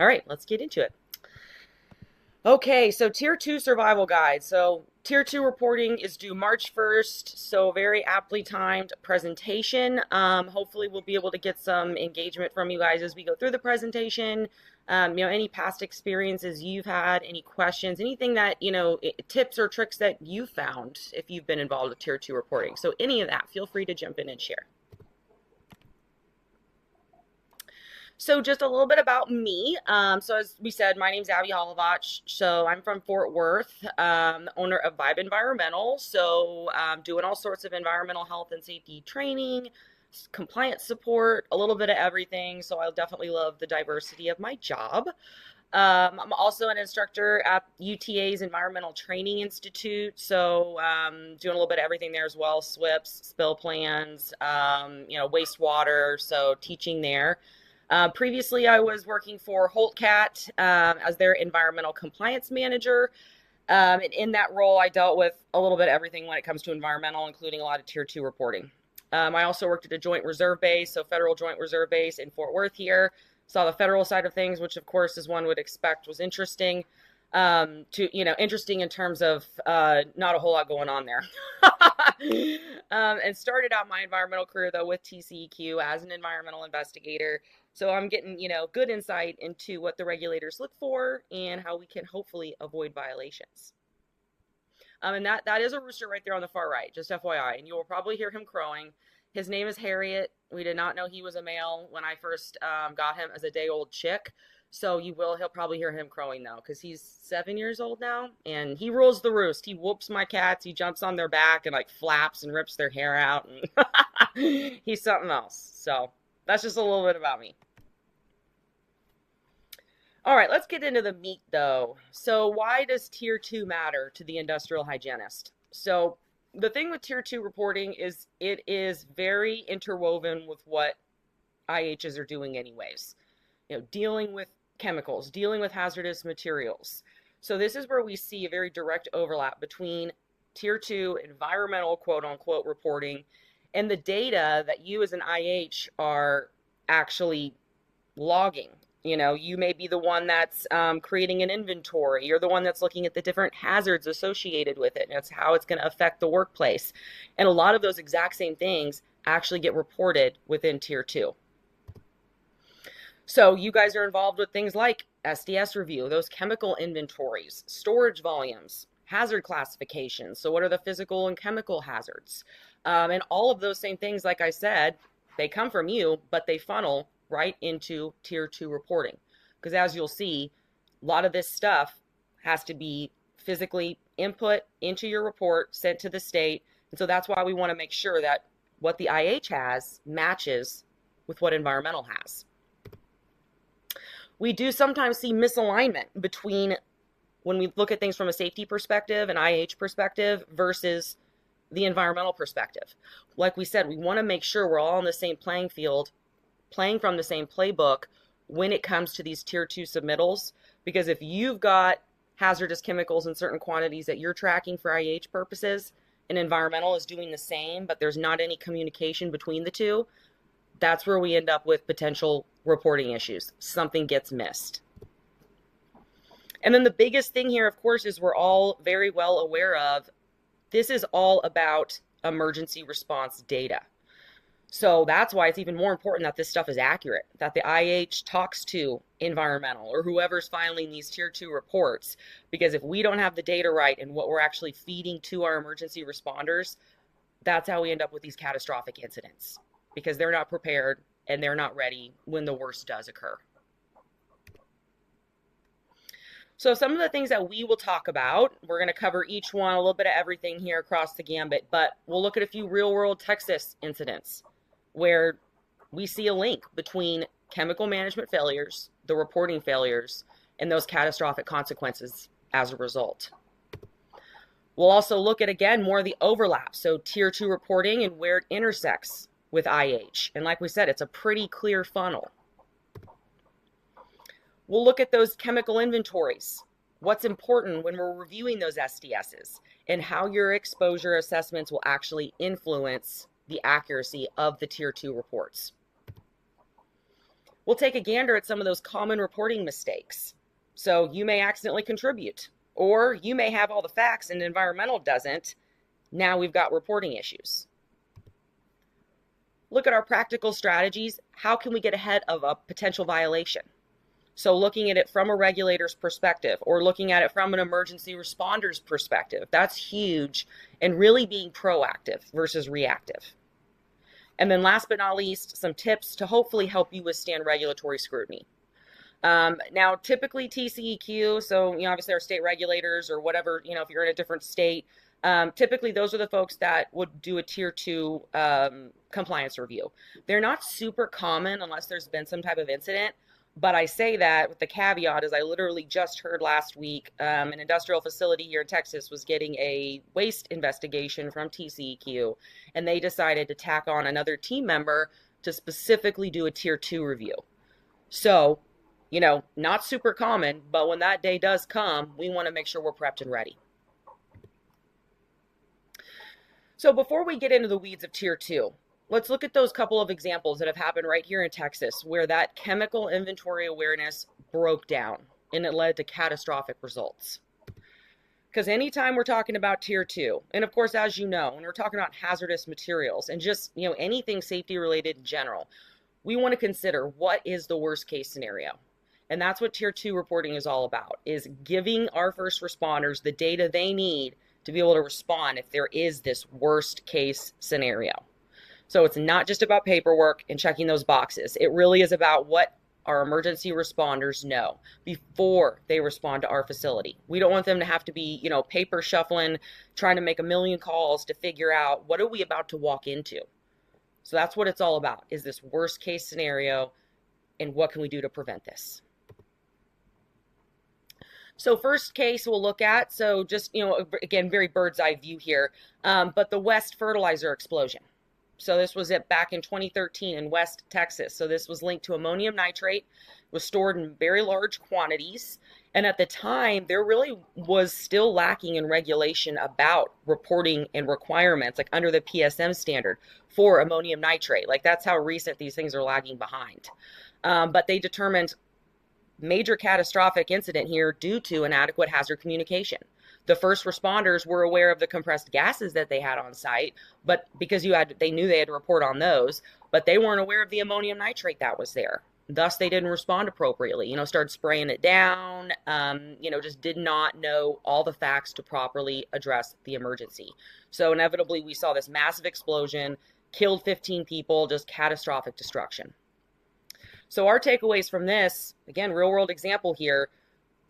All right, let's get into it. Okay, so Tier 2 survival guide. So Tier 2 reporting is due March 1st, so very aptly timed presentation. Hopefully we'll be able to get some engagement from you guys as we go through the presentation. Any past experiences you've had, any questions, anything that, tips or tricks that you found if you've been involved with Tier 2 reporting. So any of that, feel free to jump in and share. So just a little bit about me. So as we said, my name's Abby Holovach. So I'm from Fort Worth, owner of Vibe Environmental. So doing all sorts of environmental health and safety training, compliance support, a little bit of everything. So I definitely love the diversity of my job. I'm also an instructor at UTA's Environmental Training Institute. So doing a little bit of everything there as well, SWIPs, spill plans, wastewater. So teaching there. Previously, I was working for Holtcat as their environmental compliance manager. And in that role, I dealt with a little bit of everything when it comes to environmental, including a lot of Tier 2 reporting. I also worked at a joint reserve base, so federal joint reserve base in Fort Worth here. Saw the federal side of things, which of course, as one would expect, was interesting. Interesting in terms of not a whole lot going on there. And started out my environmental career, though, with TCEQ as an environmental investigator. So I'm getting, good insight into what the regulators look for and how we can hopefully avoid violations. And that is a rooster right there on the far right, just FYI. And you will probably hear him crowing. His name is Harriet. We did not know he was a male when I first got him as a day-old chick. So he'll probably hear him crowing though, because he's 7 years old now, and he rules the roost. He whoops my cats. He jumps on their back and like flaps and rips their hair out. And he's something else. So that's just a little bit about me. All right, let's get into the meat though. So why does Tier 2 matter to the industrial hygienist? So the thing with Tier 2 reporting is it is very interwoven with what IHs are doing anyways. Dealing with chemicals, dealing with hazardous materials. So this is where we see a very direct overlap between Tier 2 environmental quote unquote reporting and the data that you as an IH are actually logging. You may be the one that's creating an inventory. You're the one that's looking at the different hazards associated with it. And that's how it's going to affect the workplace. And a lot of those exact same things actually get reported within Tier 2. So you guys are involved with things like SDS review, those chemical inventories, storage volumes, hazard classifications. So what are the physical and chemical hazards? And all of those same things, like I said, they come from you, but they funnel right into Tier 2 reporting. Because as you'll see, a lot of this stuff has to be physically input into your report, sent to the state. And so that's why we want to make sure that what the IH has matches with what environmental has. We do sometimes see misalignment between when we look at things from a safety perspective, an IH perspective, versus the environmental perspective. Like we said, we want to make sure we're all on the same playing field, playing from the same playbook when it comes to these Tier 2 submittals. Because if you've got hazardous chemicals in certain quantities that you're tracking for IH purposes, and environmental is doing the same, but there's not any communication between the two, that's where we end up with potential reporting issues. Something gets missed. And then the biggest thing here, of course, is we're all very well aware of, this is all about emergency response data. So that's why it's even more important that this stuff is accurate, that the IH talks to environmental or whoever's filing these Tier 2 reports. Because if we don't have the data right and what we're actually feeding to our emergency responders, that's how we end up with these catastrophic incidents. Because they're not prepared and they're not ready when the worst does occur. So some of the things that we will talk about, we're going to cover each one, a little bit of everything here across the gambit, but we'll look at a few real-world Texas incidents where we see a link between chemical management failures, the reporting failures, and those catastrophic consequences as a result. We'll also look at, again, more of the overlap, so Tier 2 reporting and where it intersects with IH. And like we said, it's a pretty clear funnel. We'll look at those chemical inventories, what's important when we're reviewing those SDSs, and how your exposure assessments will actually influence the accuracy of the Tier 2 reports. we'll take a gander at some of those common reporting mistakes. So you may accidentally contribute, or you may have all the facts and environmental doesn't. Now we've got reporting issues. Look at our practical strategies. How can we get ahead of a potential violation? So looking at it from a regulator's perspective, or looking at it from an emergency responder's perspective, that's huge, and really being proactive versus reactive. And then last but not least, some tips to hopefully help you withstand regulatory scrutiny. Now, typically TCEQ, so obviously our state regulators or whatever, if you're in a different state, typically those are the folks that would do a tier 2 compliance review. They're not super common unless there's been some type of incident. But I say that with the caveat is I literally just heard last week an industrial facility here in Texas was getting a waste investigation from TCEQ, and they decided to tack on another team member to specifically do a tier 2 review. So, not super common, but when that day does come, we want to make sure we're prepped and ready. So before we get into the weeds of tier 2, let's look at those couple of examples that have happened right here in Texas where that chemical inventory awareness broke down and it led to catastrophic results. Because anytime we're talking about tier 2, and of course, as you know, when we're talking about hazardous materials and just, anything safety related in general, we want to consider what is the worst case scenario. And that's what tier 2 reporting is all about, is giving our first responders the data they need to be able to respond if there is this worst case scenario. So it's not just about paperwork and checking those boxes. It really is about what our emergency responders know before they respond to our facility. We don't want them to have to be, paper shuffling, trying to make a million calls to figure out what are we about to walk into. So that's what it's all about, is this worst case scenario and what can we do to prevent this. So first case we'll look at, so just, again, very bird's eye view here, but the West fertilizer explosion. So this was back in 2013 in West Texas. So this was linked to ammonium nitrate, was stored in very large quantities. And at the time, there really was still lacking in regulation about reporting and requirements, like under the PSM standard for ammonium nitrate. Like that's how recent these things are lagging behind. But they determined major catastrophic incident here due to inadequate hazard communication. The first responders were aware of the compressed gases that they had on site, but because they knew they had to report on those, but they weren't aware of the ammonium nitrate that was there. Thus, they didn't respond appropriately, started spraying it down, just did not know all the facts to properly address the emergency. So inevitably, we saw this massive explosion, killed 15 people, just catastrophic destruction. So our takeaways from this, again, real world example here,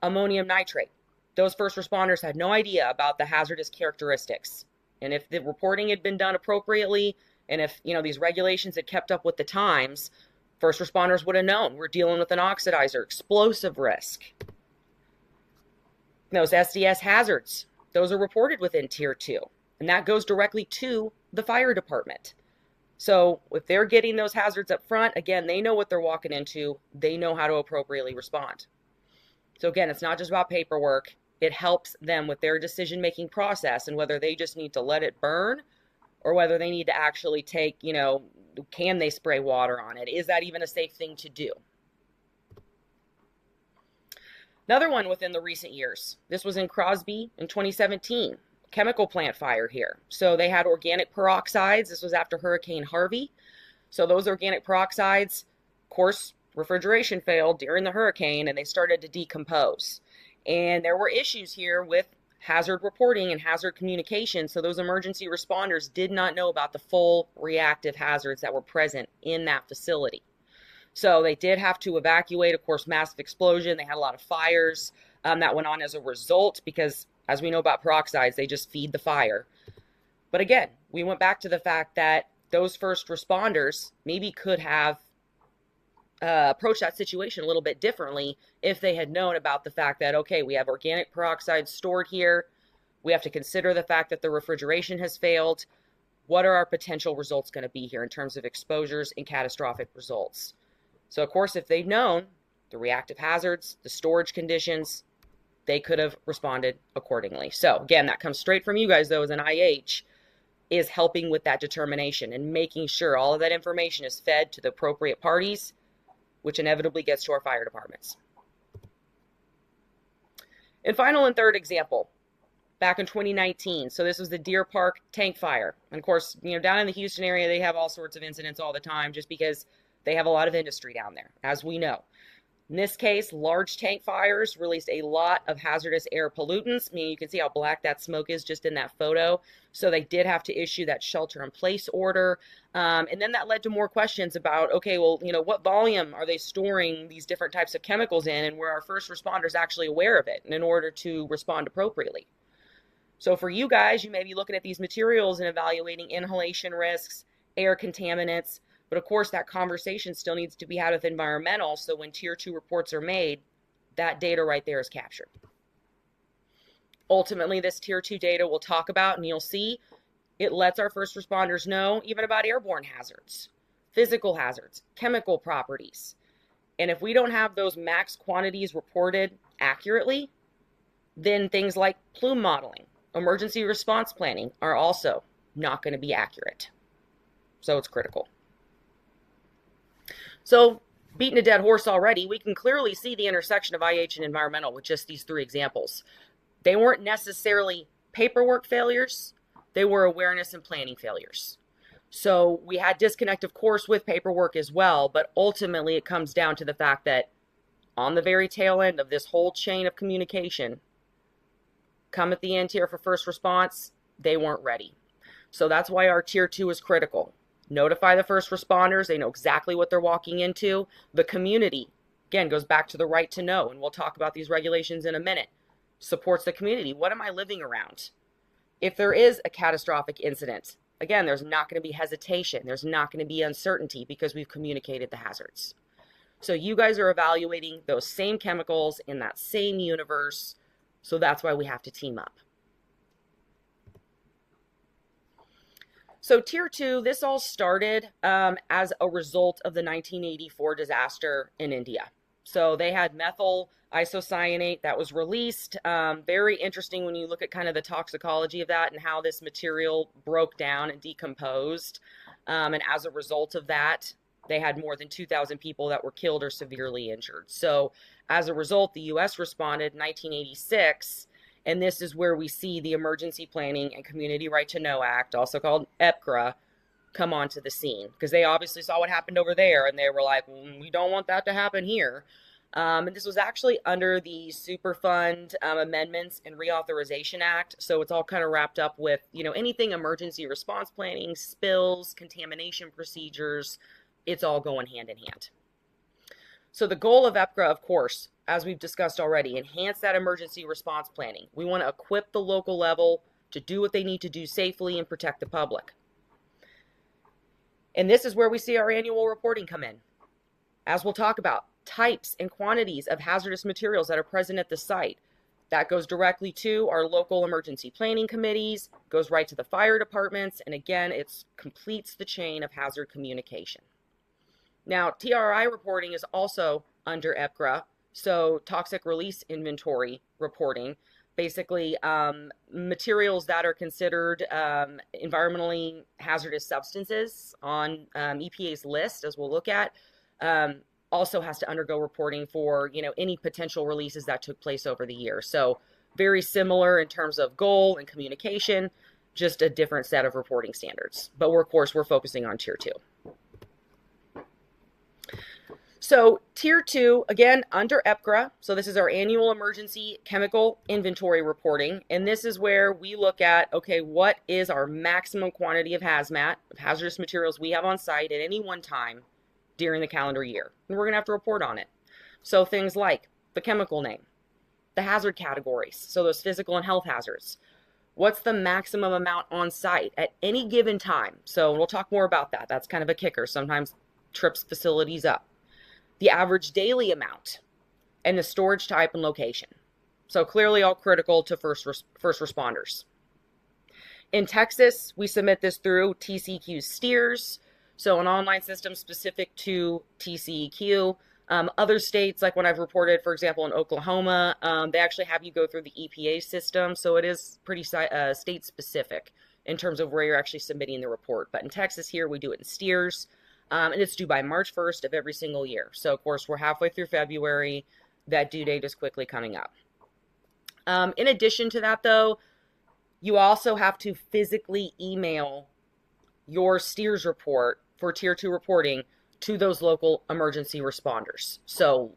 ammonium nitrate. Those first responders had no idea about the hazardous characteristics. And if the reporting had been done appropriately, and if, these regulations had kept up with the times, first responders would have known we're dealing with an oxidizer, explosive risk. Those SDS hazards, those are reported within tier 2, and that goes directly to the fire department. So if they're getting those hazards up front, again, they know what they're walking into. They know how to appropriately respond. So again, it's not just about paperwork. It helps them with their decision-making process and whether they just need to let it burn or whether they need to actually take, can they spray water on it? Is that even a safe thing to do? Another one within the recent years. This was in Crosby in 2017. Chemical plant fire here. So they had organic peroxides. This was after Hurricane Harvey. So those organic peroxides, of course, refrigeration failed during the hurricane and they started to decompose. And there were issues here with hazard reporting and hazard communication. So those emergency responders did not know about the full reactive hazards that were present in that facility. So they did have to evacuate, of course, massive explosion. They had a lot of fires that went on as a result because, as we know about peroxides, they just feed the fire. But again, we went back to the fact that those first responders maybe could have approached that situation a little bit differently if they had known about the fact that, okay, we have organic peroxide stored here. We have to consider the fact that the refrigeration has failed. What are our potential results going to be here in terms of exposures and catastrophic results? So, of course, if they'd known the reactive hazards, the storage conditions, they could have responded accordingly. So, again, that comes straight from you guys, though, as an IH, is helping with that determination and making sure all of that information is fed to the appropriate parties which inevitably gets to our fire departments. And final and third example, back in 2019. So this was the Deer Park tank fire. And of course, down in the Houston area, they have all sorts of incidents all the time just because they have a lot of industry down there, as we know. In this case, large tank fires released a lot of hazardous air pollutants. I mean, you can see how black that smoke is just in that photo. So they did have to issue that shelter-in-place order. And then that led to more questions about, okay, well, what volume are they storing these different types of chemicals in, and were our first responders actually aware of it in order to respond appropriately? So for you guys, you may be looking at these materials and evaluating inhalation risks, air contaminants, but of course, that conversation still needs to be had with environmental, so when Tier 2 reports are made, that data right there is captured. Ultimately, this Tier 2 data we'll talk about, and you'll see, it lets our first responders know even about airborne hazards, physical hazards, chemical properties. And if we don't have those max quantities reported accurately, then things like plume modeling, emergency response planning are also not going to be accurate. So it's critical. So, beating a dead horse already, we can clearly see the intersection of IH and environmental with just these three examples. They weren't necessarily paperwork failures, they were awareness and planning failures. So we had disconnect, of course, with paperwork as well, but ultimately it comes down to the fact that on the very tail end of this whole chain of communication, come at the end here for first response, they weren't ready. So that's why our Tier 2 is critical. Notify the first responders. They know exactly what they're walking into. The community, again, goes back to the right to know, and we'll talk about these regulations in a minute. Supports the community. What am I living around? If there is a catastrophic incident, again, there's not going to be hesitation. There's not going to be uncertainty because we've communicated the hazards. So you guys are evaluating those same chemicals in that same universe. So that's why we have to team up. So Tier 2, this all started as a result of the 1984 disaster in India. So they had methyl isocyanate that was released. Very interesting when you look at kind of the toxicology of that and how this material broke down and decomposed. And as a result of that, they had more than 2,000 people that were killed or severely injured. So as a result, the U.S. responded in 1986. And this is where we see the Emergency Planning and Community Right to Know Act, also called EPCRA, come onto the scene. Because they obviously saw what happened over there, and they were like, well, we don't want that to happen here. And this was actually under the Superfund Amendments and Reauthorization Act. So it's all kind of wrapped up with, anything emergency response planning, spills, contamination procedures, it's all going hand in hand. So the goal of EPCRA, of course, as we've discussed already, enhance that emergency response planning. We want to equip the local level to do what they need to do safely and protect the public. And this is where we see our annual reporting come in. As we'll talk about, types and quantities of hazardous materials that are present at the site. That goes directly to our local emergency planning committees, goes right to the fire departments, and again, it completes the chain of hazard communication. Now, TRI reporting is also under EPCRA, so toxic release inventory reporting, basically materials that are considered environmentally hazardous substances on EPA's list, as we'll look at, also has to undergo reporting for, any potential releases that took place over the year. So very similar in terms of goal and communication, just a different set of reporting standards. But of course, we're focusing on Tier 2. So Tier 2, again, under EPCRA, so this is our annual emergency chemical inventory reporting, and this is where we look at, okay, what is our maximum quantity of hazmat, of hazardous materials we have on site at any one time during the calendar year, and we're going to have to report on it. So things like the chemical name, the hazard categories, so those physical and health hazards, what's the maximum amount on site at any given time, so we'll talk more about that. That's kind of a kicker, sometimes trips facilities up. The average daily amount, and the storage type and location. So clearly all critical to first responders. In Texas, we submit this through TCEQ steers, so an online system specific to TCEQ. Other states, like when I've reported, for example, in Oklahoma, they actually have you go through the EPA system, so it is pretty state specific in terms of where you're actually submitting the report. But in Texas here, we do it in steers. And it's due by March 1st of every single year. So, of course, we're halfway through February. That due date is quickly coming up. In addition to that, though, you also have to physically email your STEERS report for Tier 2 reporting to those local emergency responders. So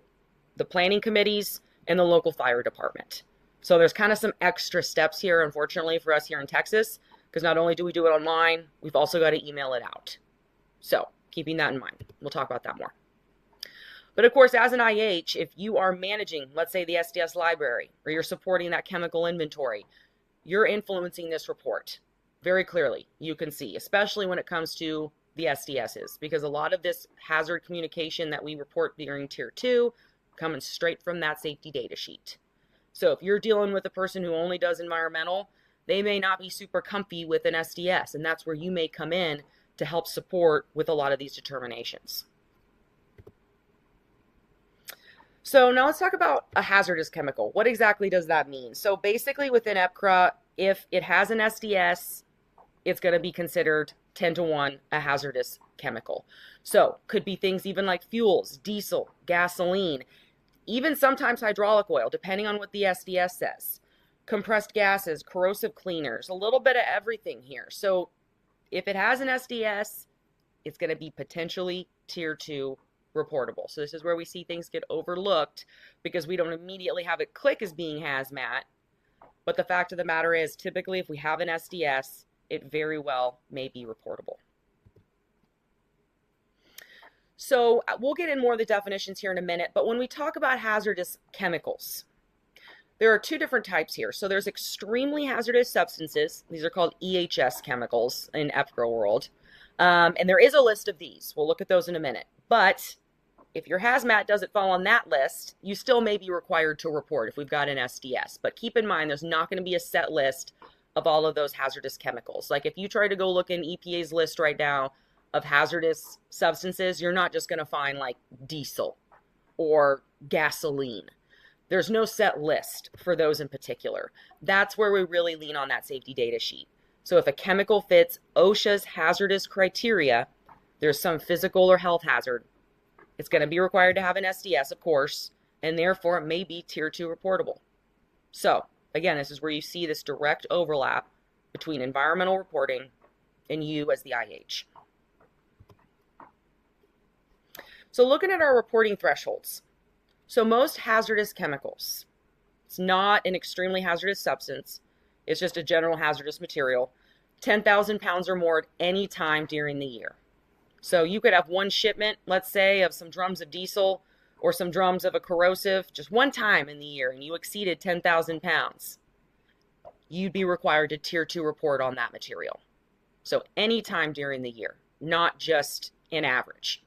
the planning committees and the local fire department. So there's kind of some extra steps here, unfortunately, for us here in Texas, because not only do we do it online, we've also got to email it out. So keeping that in mind. We'll talk about that more. But of course, as an IH, if you are managing, let's say, the SDS library, or you're supporting that chemical inventory, you're influencing this report very clearly. You can see, especially when it comes to the SDSs, because a lot of this hazard communication that we report during Tier 2 coming straight from that safety data sheet. So if you're dealing with a person who only does environmental, they may not be super comfy with an SDS, and that's where you may come in to help support with a lot of these determinations. So now let's talk about a hazardous chemical. What exactly does that mean? So basically within EPCRA, if it has an SDS, it's going to be considered 10-to-1 a hazardous chemical. So could be things even like fuels, diesel, gasoline, even sometimes hydraulic oil, depending on what the SDS says. Compressed gases, corrosive cleaners, a little bit of everything here. So if it has an SDS, it's going to be potentially Tier 2 reportable. So this is where we see things get overlooked because we don't immediately have it click as being hazmat. But the fact of the matter is, typically if we have an SDS, it very well may be reportable. So we'll get in more of the definitions here in a minute, but when we talk about hazardous chemicals, there are two different types here. So there's extremely hazardous substances. These are called EHS chemicals in EPCRA world. And there is a list of these. We'll look at those in a minute. But if your hazmat doesn't fall on that list, you still may be required to report if we've got an SDS. But keep in mind, there's not going to be a set list of all of those hazardous chemicals. Like if you try to go look in EPA's list right now of hazardous substances, you're not just going to find like diesel or gasoline. There's no set list for those in particular. That's where we really lean on that safety data sheet. So if a chemical fits OSHA's hazardous criteria, there's some physical or health hazard, it's going to be required to have an SDS, of course, and therefore it may be Tier 2 reportable. So again, this is where you see this direct overlap between environmental reporting and you as the IH. So looking at our reporting thresholds. So most hazardous chemicals, it's not an extremely hazardous substance, it's just a general hazardous material, 10,000 pounds or more at any time during the year. So you could have one shipment, let's say, of some drums of diesel or some drums of a corrosive just one time in the year, and you exceeded 10,000 pounds. You'd be required to Tier 2 report on that material. So any time during the year, not just an average.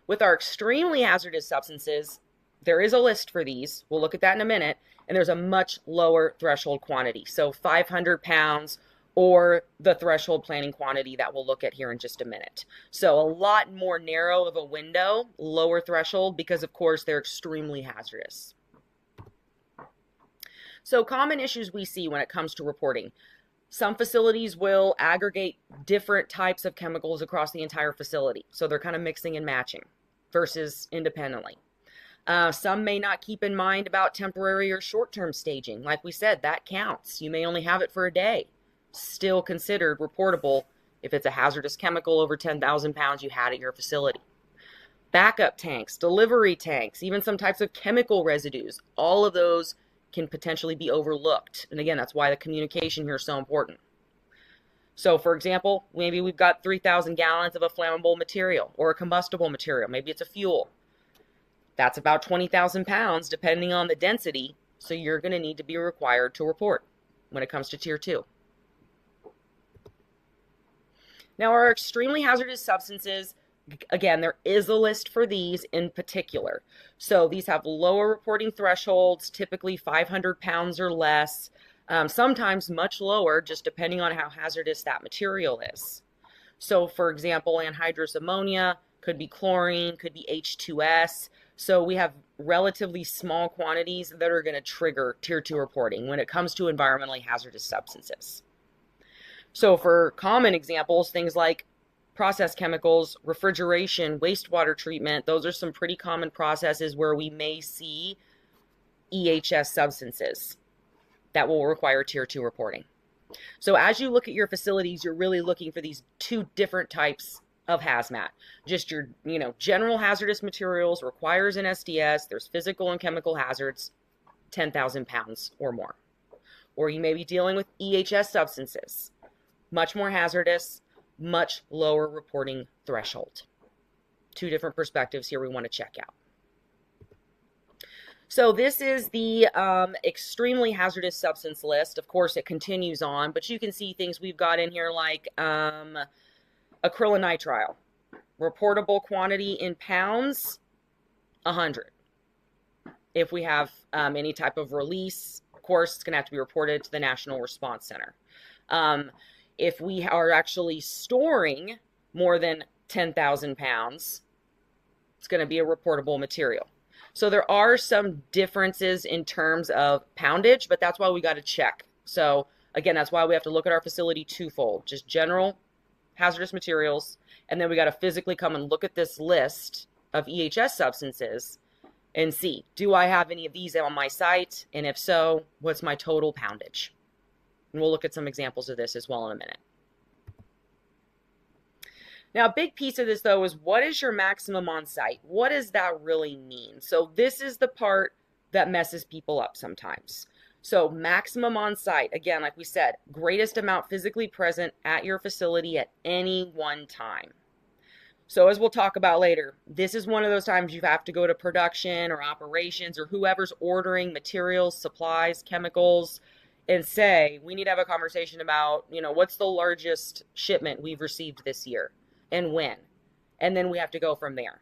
With our extremely hazardous substances, there is a list for these. We'll look at that in a minute. And there's a much lower threshold quantity. So 500 pounds or the threshold planning quantity that we'll look at here in just a minute. So a lot more narrow of a window, lower threshold, because of course they're extremely hazardous. So common issues we see when it comes to reporting. Some facilities will aggregate different types of chemicals across the entire facility. So they're kind of mixing and matching versus independently. Some may not keep in mind about temporary or short-term staging. Like we said, that counts. You may only have it for a day. Still considered reportable if it's a hazardous chemical over 10,000 pounds you had at your facility. Backup tanks, delivery tanks, even some types of chemical residues, all of those can potentially be overlooked. And again, that's why the communication here is so important. So for example, maybe we've got 3,000 gallons of a flammable material or a combustible material. Maybe it's a fuel. That's about 20,000 pounds depending on the density. So you're going to need to be required to report when it comes to Tier 2. Now our extremely hazardous substances, again, there is a list for these in particular. So these have lower reporting thresholds, typically 500 pounds or less, sometimes much lower, just depending on how hazardous that material is. So for example, anhydrous ammonia could be chlorine, could be H2S. So we have relatively small quantities that are going to trigger Tier 2 reporting when it comes to environmentally hazardous substances. So for common examples, things like process chemicals, refrigeration, wastewater treatment. Those are some pretty common processes where we may see EHS substances that will require Tier 2 reporting. So as you look at your facilities, you're really looking for these two different types of hazmat. Just your, general hazardous materials requires an SDS. There's physical and chemical hazards, 10,000 pounds or more. Or you may be dealing with EHS substances, much more hazardous, much lower reporting threshold. Two different perspectives here we want to check out. So this is the extremely hazardous substance list. Of course, it continues on, but you can see things we've got in here like acrylonitrile. Reportable quantity in pounds, 100. If we have any type of release, of course, it's going to have to be reported to the National Response Center. If we are actually storing more than 10,000 pounds, it's going to be a reportable material. So there are some differences in terms of poundage, but that's why we got to check. So again, that's why we have to look at our facility twofold, just general hazardous materials, and then we got to physically come and look at this list of EHS substances and see, do I have any of these on my site? And if so, what's my total poundage? And we'll look at some examples of this as well in a minute. Now, a big piece of this, though, is what is your maximum on site? What does that really mean? So this is the part that messes people up sometimes. So maximum on site, again, like we said, greatest amount physically present at your facility at any one time. So as we'll talk about later, this is one of those times you have to go to production or operations or whoever's ordering materials, supplies, chemicals, and say, we need to have a conversation about, what's the largest shipment we've received this year and when? And then we have to go from there.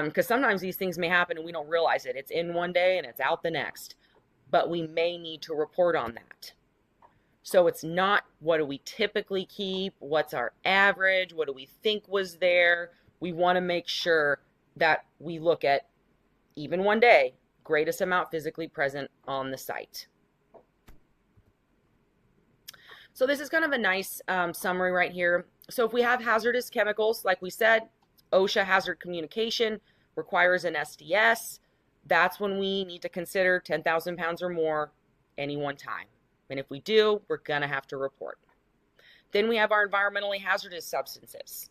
Because sometimes these things may happen and we don't realize it. It's in one day and it's out the next. But we may need to report on that. So it's not what do we typically keep, what's our average, what do we think was there. We want to make sure that we look at, even one day, greatest amount physically present on the site. So this is kind of a nice summary right here. So if we have hazardous chemicals, like we said, OSHA hazard communication requires an SDS. That's when we need to consider 10,000 pounds or more any one time. And if we do, we're going to have to report. Then we have our environmentally hazardous substances.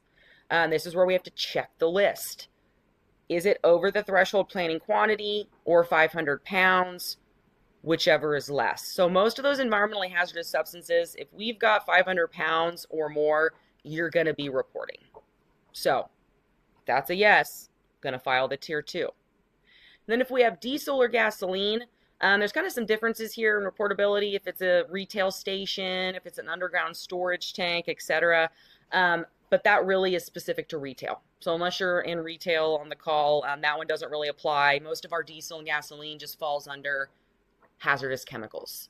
This is where we have to check the list. Is it over the threshold planning quantity or 500 pounds? Whichever is less. So most of those environmentally hazardous substances, if we've got 500 pounds or more, you're going to be reporting. So if that's a yes, going to file the Tier 2. And then if we have diesel or gasoline, there's kind of some differences here in reportability if it's a retail station, if it's an underground storage tank, etc. But that really is specific to retail. So unless you're in retail on the call, that one doesn't really apply. Most of our diesel and gasoline just falls under hazardous chemicals.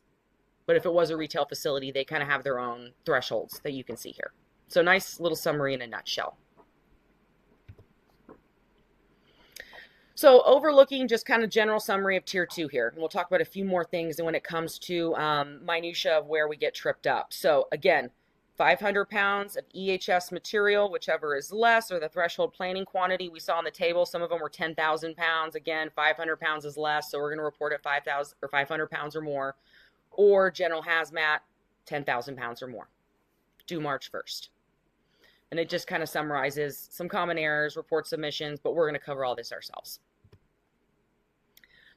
But if it was a retail facility, they kind of have their own thresholds that you can see here. So nice little summary in a nutshell. So overlooking just kind of general summary of Tier 2 here. And we'll talk about a few more things when it comes to minutia of where we get tripped up. So again, 500 pounds of EHS material, whichever is less, or the threshold planning quantity we saw on the table. Some of them were 10,000 pounds. Again, 500 pounds is less, so we're going to report at 5,000 or 500 pounds or more. Or general hazmat, 10,000 pounds or more, due March 1st. And it just kind of summarizes some common errors, report submissions, but we're going to cover all this ourselves.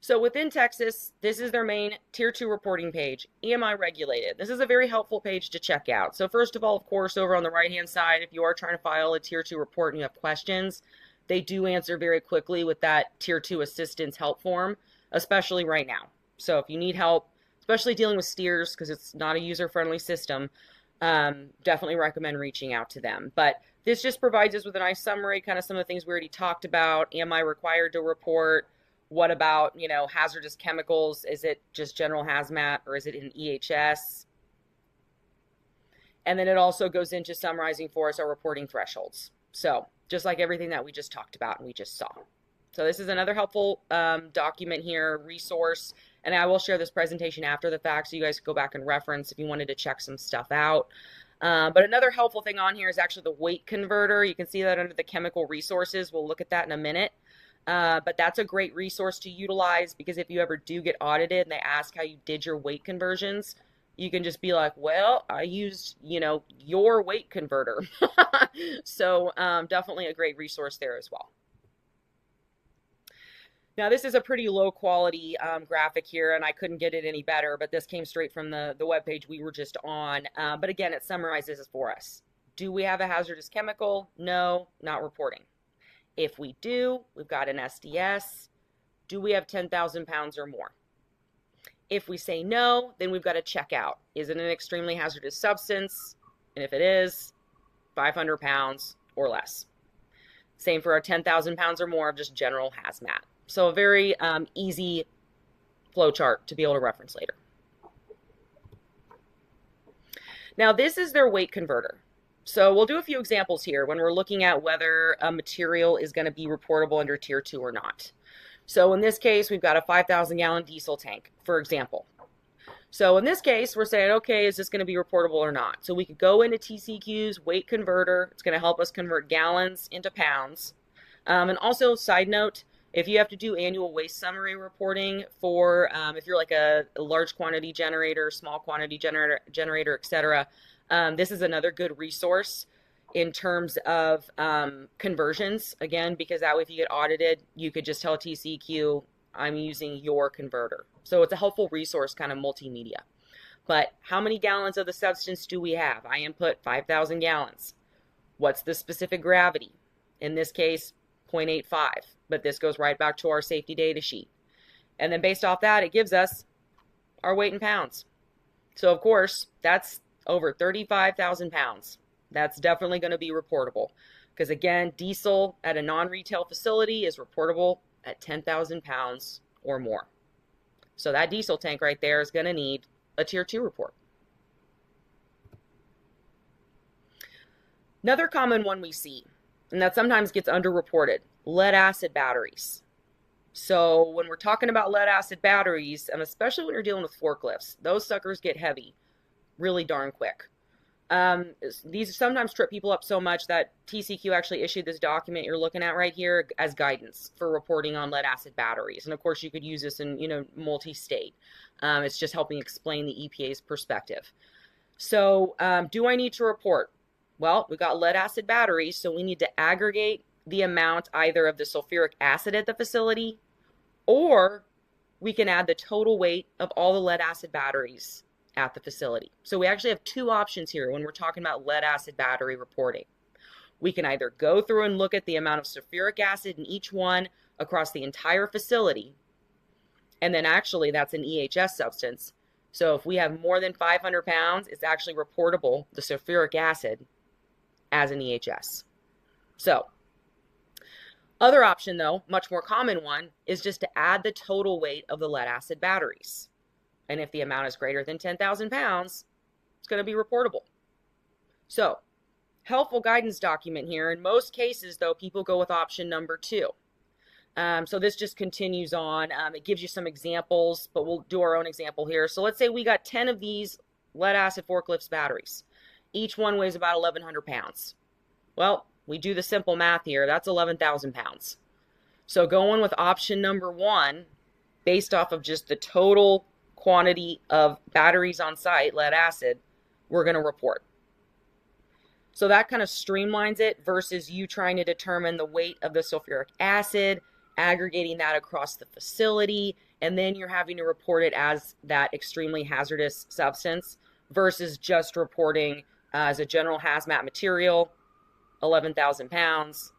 So within Texas, this is their main Tier 2 reporting page, EMI regulated. This is a very helpful page to check out. So first of all, of course, over on the right-hand side, if you are trying to file a Tier 2 report and you have questions, they do answer very quickly with that Tier 2 assistance help form, especially right now. So if you need help, especially dealing with steers, because it's not a user-friendly system, definitely recommend reaching out to them. But this just provides us with a nice summary, kind of some of the things we already talked about. Am I required to report? What about, hazardous chemicals? Is it just general hazmat or is it an EHS? And then it also goes into summarizing for us our reporting thresholds. So just like everything that we just talked about and we just saw. So this is another helpful document here, resource. And I will share this presentation after the fact so you guys can go back and reference if you wanted to check some stuff out. But another helpful thing on here is actually the weight converter. You can see that under the chemical resources. We'll look at that in a minute. But that's a great resource to utilize, because if you ever do get audited and they ask how you did your weight conversions, you can just be like, well, I used, your weight converter. So definitely a great resource there as well. Now, this is a pretty low quality graphic here, and I couldn't get it any better, but this came straight from the webpage we were just on. But again, it summarizes this for us. Do we have a hazardous chemical? No, not reporting. If we do, we've got an SDS. Do we have 10,000 pounds or more? If we say no, then we've got to check out. Is it an extremely hazardous substance? And if it is, 500 pounds or less. Same for our 10,000 pounds or more of just general hazmat. So a very easy flow chart to be able to reference later. Now this is their weight converter. So we'll do a few examples here when we're looking at whether a material is going to be reportable under Tier 2 or not. So in this case, we've got a 5,000 gallon diesel tank, for example. So in this case, we're saying, okay, is this going to be reportable or not? So we could go into TCQ's weight converter. It's going to help us convert gallons into pounds. And also, side note, if you have to do annual waste summary reporting for, if you're like a large quantity generator, small quantity generator, etc., this is another good resource in terms of conversions. Again, because that way if you get audited, you could just tell TCQ, I'm using your converter. So it's a helpful resource, kind of multimedia. But how many gallons of the substance do we have? I input 5,000 gallons. What's the specific gravity? In this case, 0.85. But this goes right back to our safety data sheet. And then based off that, it gives us our weight in pounds. So of course, that's over 35,000 pounds. That's definitely going to be reportable. Because again, diesel at a non-retail facility is reportable at 10,000 pounds or more. So that diesel tank right there is going to need a Tier 2 report. Another common one we see, and that sometimes gets underreported, lead acid batteries. So when we're talking about lead acid batteries, and especially when you're dealing with forklifts, those suckers get heavy really darn quick. These sometimes trip people up so much that TCQ actually issued this document you're looking at right here as guidance for reporting on lead acid batteries. And of course you could use this in, multi-state. It's just helping explain the EPA's perspective. So do I need to report? Well, we've got lead acid batteries, so we need to aggregate the amount either of the sulfuric acid at the facility, or we can add the total weight of all the lead acid batteries at the facility. So we actually have two options here when we're talking about lead acid battery reporting. We can either go through and look at the amount of sulfuric acid in each one across the entire facility, and then actually that's an EHS substance. So if we have more than 500 pounds, it's actually reportable, the sulfuric acid, as an EHS. So other option though, much more common one, is just to add the total weight of the lead acid batteries. And if the amount is greater than 10,000 pounds, it's going to be reportable. So, helpful guidance document here. In most cases, though, people go with option number 2. So this just continues on. It gives you some examples, but we'll do our own example here. So let's say we got 10 of these lead acid forklifts batteries. Each one weighs about 1,100 pounds. Well, we do the simple math here. That's 11,000 pounds. So going with option number 1, based off of just the total quantity of batteries on site, lead acid, we're going to report. So that kind of streamlines it versus you trying to determine the weight of the sulfuric acid, aggregating that across the facility, and then you're having to report it as that extremely hazardous substance versus just reporting as a general hazmat material, 11,000 pounds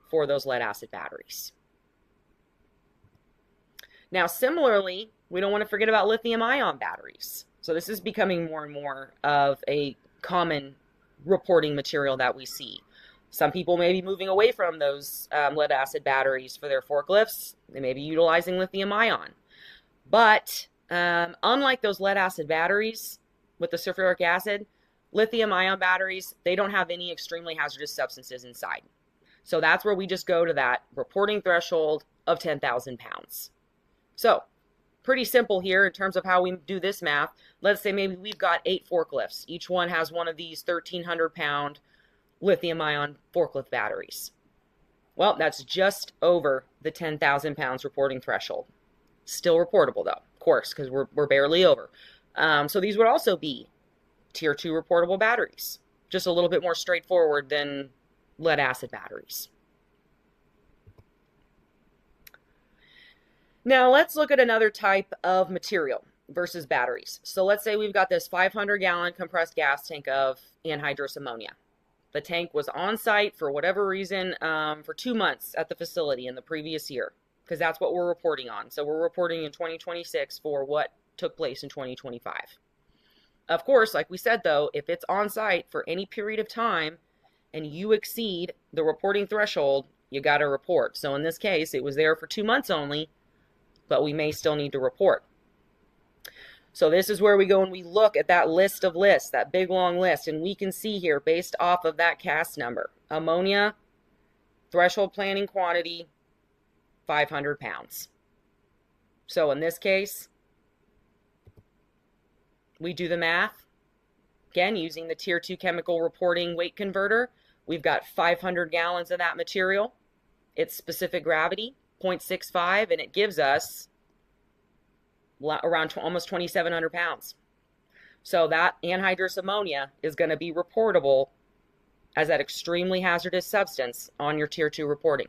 for those lead acid batteries. Now, similarly, we don't want to forget about lithium-ion batteries. So this is becoming more and more of a common reporting material that we see. Some people may be moving away from those lead acid batteries for their forklifts. They may be utilizing lithium-ion. But unlike those lead acid batteries with the sulfuric acid, lithium-ion batteries, they don't have any extremely hazardous substances inside. So that's where we just go to that reporting threshold of 10,000 pounds. So pretty simple here in terms of how we do this math. Let's say maybe we've got 8 forklifts. Each one has one of these 1,300-pound lithium-ion forklift batteries. Well, that's just over the 10,000 pounds reporting threshold. Still reportable, though, of course, because we're barely over. So these would also be Tier 2 reportable batteries. Just a little bit more straightforward than lead-acid batteries. Now let's look at another type of material versus batteries. So let's say we've got this 500-gallon compressed gas tank of anhydrous ammonia. The tank was on site for whatever reason for 2 months at the facility in the previous year, because that's what we're reporting on. So we're reporting in 2026 for what took place in 2025. Of course, like we said though, if it's on site for any period of time and you exceed the reporting threshold, you got to report. So in this case, it was there for 2 months only, but we may still need to report. So this is where we go and we look at that list of lists, that big long list, and we can see here based off of that CAS number, ammonia, threshold planning quantity, 500 pounds. So in this case, we do the math. Again, using the Tier 2 chemical reporting weight converter, we've got 500 gallons of that material. Its specific gravity, 0.65, and it gives us around almost 2,700 pounds. So that anhydrous ammonia is going to be reportable as that extremely hazardous substance on your Tier 2 reporting.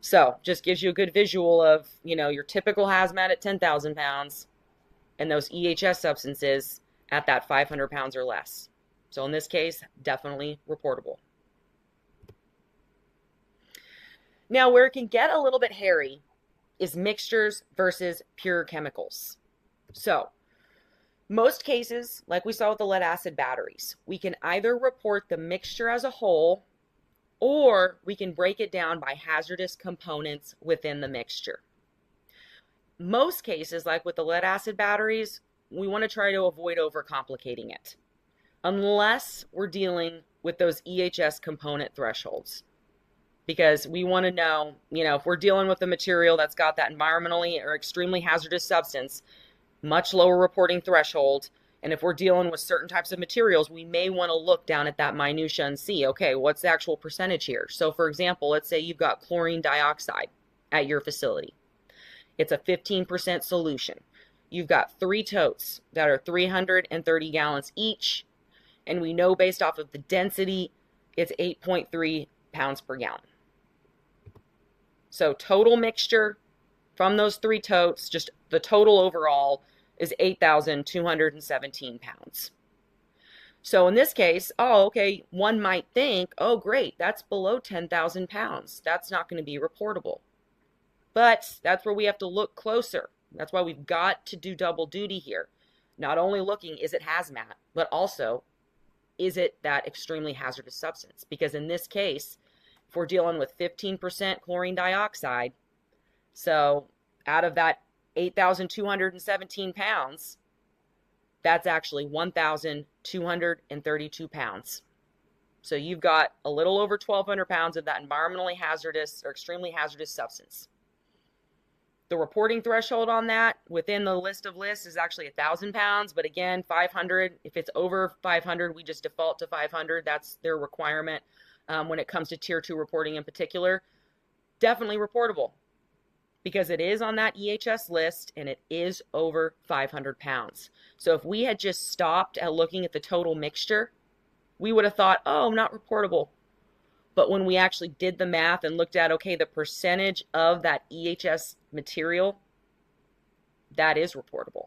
So just gives you a good visual of, your typical hazmat at 10,000 pounds and those EHS substances at that 500 pounds or less. So in this case, definitely reportable. Now, where it can get a little bit hairy is mixtures versus pure chemicals. So, most cases, like we saw with the lead acid batteries, we can either report the mixture as a whole, or we can break it down by hazardous components within the mixture. Most cases, like with the lead acid batteries, we want to try to avoid overcomplicating it, unless we're dealing with those EHS component thresholds. Because we want to know, if we're dealing with a material that's got that environmentally or extremely hazardous substance, much lower reporting threshold, and if we're dealing with certain types of materials, we may want to look down at that minutia and see, okay, what's the actual percentage here? So for example, let's say you've got chlorine dioxide at your facility. It's a 15% solution. You've got 3 totes that are 330 gallons each, and we know based off of the density, it's 8.3 pounds per gallon. So total mixture from those 3 totes, just the total overall is 8,217 pounds. So in this case, one might think, oh great, that's below 10,000 pounds. That's not going to be reportable. But that's where we have to look closer. That's why we've got to do double duty here. Not only looking, is it hazmat, but also, is it that extremely hazardous substance? Because in this case, if we're dealing with 15% chlorine dioxide, so out of that 8,217 pounds, that's actually 1,232 pounds. So you've got a little over 1,200 pounds of that environmentally hazardous or extremely hazardous substance. The reporting threshold on that within the list of lists is actually 1,000 pounds, but again, 500, if it's over 500, we just default to 500. That's their requirement when it comes to Tier 2 reporting in particular. Definitely reportable because it is on that EHS list and it is over 500 pounds. So if we had just stopped at looking at the total mixture, we would have thought, oh, not reportable. But when we actually did the math and looked at, okay, the percentage of that EHS material, that is reportable.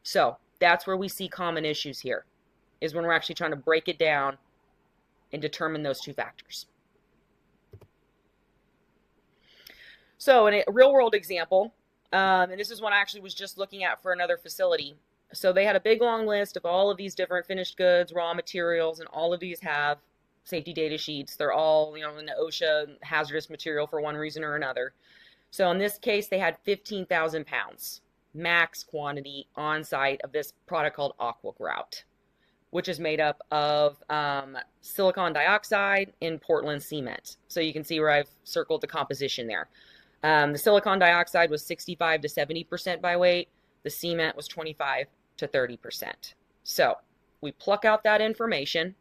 So that's where we see common issues here, is when we're actually trying to break it down and determine those 2 factors. So in a real world example, and this is one I actually was just looking at for another facility. So they had a big long list of all of these different finished goods, raw materials, and all of these have safety data sheets. They're all, in the OSHA hazardous material for one reason or another. So in this case, they had 15,000 pounds max quantity on site of this product called AquaGrout, which is made up of silicon dioxide and Portland cement. So you can see where I've circled the composition there. The silicon dioxide was 65 to 70% by weight. The cement was 25 to 30%. So we pluck out that information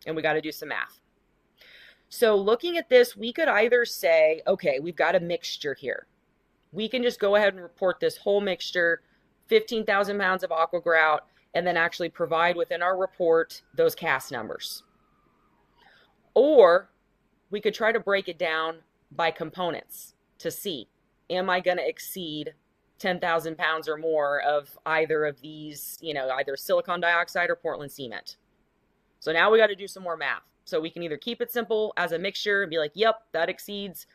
and we got to do some math. So looking at this, we could either say, okay, we've got a mixture here. We can just go ahead and report this whole mixture, 15,000 pounds of aqua grout, and then actually provide within our report those cast numbers. Or we could try to break it down by components to see, am I going to exceed 10,000 pounds or more of either of these, either silicon dioxide or Portland cement. So now we got to do some more math. So we can either keep it simple as a mixture and be like, yep, that exceeds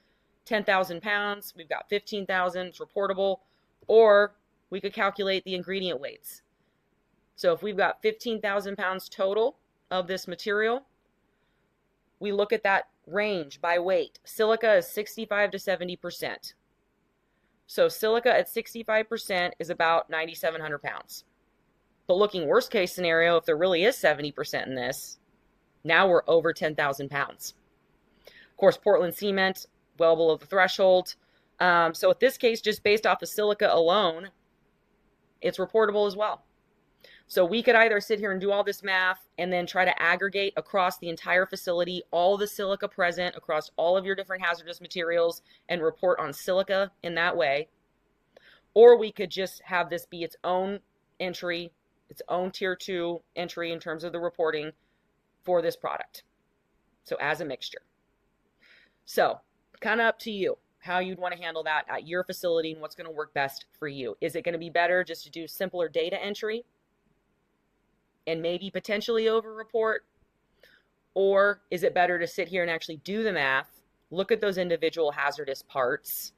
10,000 pounds. We've got 15,000, it's reportable. Or we could calculate the ingredient weights. So if we've got 15,000 pounds total of this material, we look at that range by weight. Silica is 65 to 70%. So silica at 65% is about 9,700 pounds. But looking worst case scenario, if there really is 70% in this, now we're over 10,000 pounds. Of course, Portland cement, well below the threshold. So in this case, just based off of silica alone, it's reportable as well. So we could either sit here and do all this math and then try to aggregate across the entire facility, all the silica present across all of your different hazardous materials and report on silica in that way. Or we could just have this be its own entry, its own tier 2 entry in terms of the reporting for this product. So as a mixture. So kind of up to you how you'd want to handle that at your facility and what's going to work best for you. Is it going to be better just to do simpler data entry and maybe potentially over-report? Or is it better to sit here and actually do the math, look at those individual hazardous parts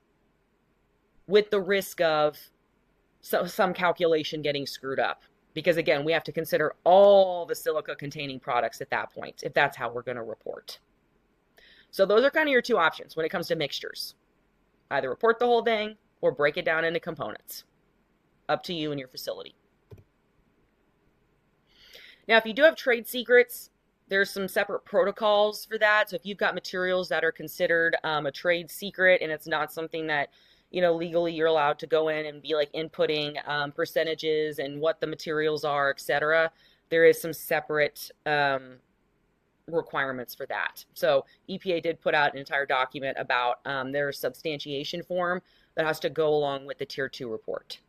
with the risk of some calculation getting screwed up? Because again, we have to consider all the silica-containing products at that point, if that's how we're going to report. So those are kind of your two options when it comes to mixtures. Either report the whole thing or break it down into components. Up to you and your facility. Now, if you do have trade secrets, there's some separate protocols for that. So if you've got materials that are considered a trade secret and it's not something that, legally you're allowed to go in and be like inputting percentages and what the materials are, etc., there is some separate requirements for that. So EPA did put out an entire document about their substantiation form that has to go along with the Tier 2 report.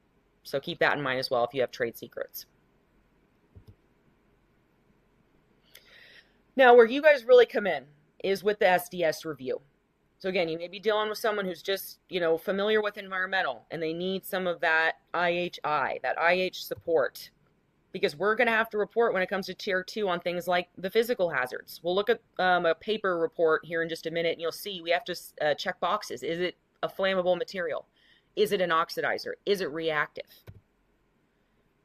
So keep that in mind as well if you have trade secrets. Now, where you guys really come in is with the SDS review. So again, you may be dealing with someone who's just, familiar with environmental and they need some of that IHI, that IH support, because we're going to have to report when it comes to Tier 2 on things like the physical hazards. We'll look at a paper report here in just a minute and you'll see we have to check boxes. Is it a flammable material? Is it an oxidizer? Is it reactive?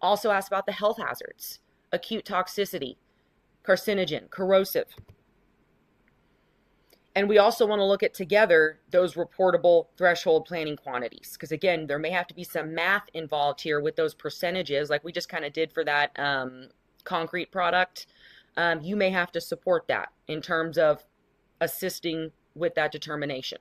Also ask about the health hazards, acute toxicity, carcinogen, corrosive. And we also want to look at together those reportable threshold planning quantities. Because again, there may have to be some math involved here with those percentages like we just kind of did for that concrete product. You may have to support that in terms of assisting with that determination.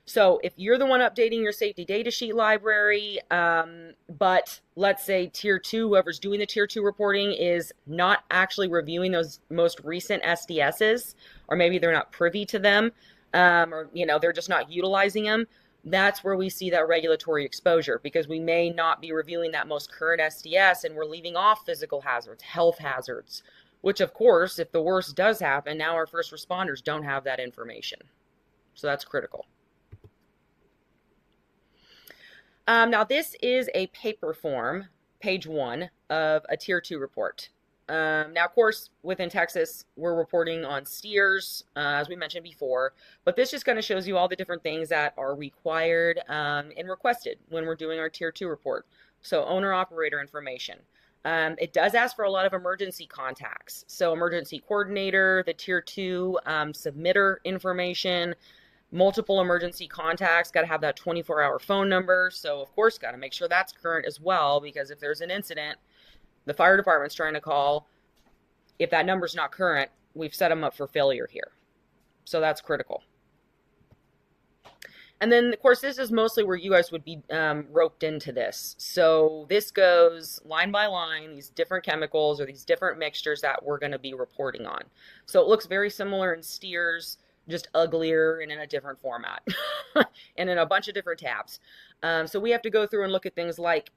So if you're the one updating your safety data sheet library, but let's say Tier 2, whoever's doing the Tier 2 reporting is not actually reviewing those most recent SDSs, or maybe they're not privy to them, or they're just not utilizing them, that's where we see that regulatory exposure, because we may not be reviewing that most current SDS and we're leaving off physical hazards, health hazards, which of course, if the worst does happen, now our first responders don't have that information. So that's critical. Now this is a paper form, page 1 of a Tier 2 report. Now of course within Texas we're reporting on steers as we mentioned before, but this just kind of shows you all the different things that are required and requested when we're doing our Tier 2 report. So owner operator information. It does ask for a lot of emergency contacts. So emergency coordinator, the Tier 2 submitter information, multiple emergency contacts, got to have that 24-hour phone number. So of course, got to make sure that's current as well, because if there's an incident, the fire department's trying to call. If that number's not current, we've set them up for failure here. So that's critical. And then, of course, this is mostly where you guys would be roped into this. So this goes line by line, these different chemicals or these different mixtures that we're going to be reporting on. So it looks very similar in steers, just uglier and in a different format and in a bunch of different tabs. So we have to go through and look at things like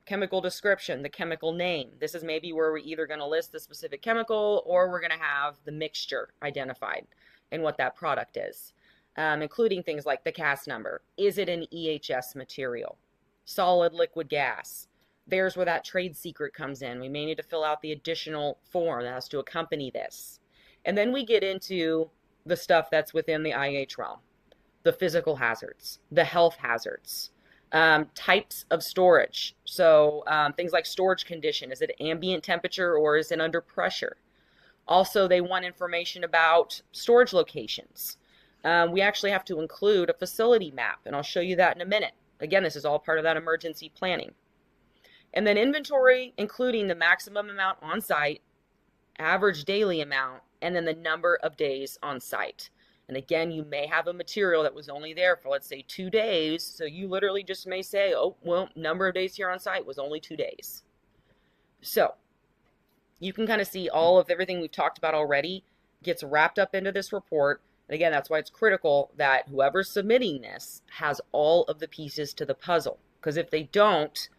chemical description, the chemical name. This is maybe where we're either going to list the specific chemical or we're going to have the mixture identified and what that product is. Including things like the CAS number. Is it an EHS material? Solid, liquid, gas. There's where that trade secret comes in. We may need to fill out the additional form that has to accompany this. And then we get into the stuff that's within the IH realm. The physical hazards, the health hazards, types of storage. So things like storage condition. Is it ambient temperature or is it under pressure? Also, they want information about storage locations. We actually have to include a facility map, and I'll show you that in a minute. Again, this is all part of that emergency planning. And then inventory, including the maximum amount on site, average daily amount, and then the number of days on site. And again, you may have a material that was only there for, let's say, 2 days. So you literally just may say, oh, well, number of days here on site was only 2 days. So you can kind of see all of everything we've talked about already gets wrapped up into this report. And again, that's why it's critical that whoever's submitting this has all of the pieces to the puzzle. Because if they don't,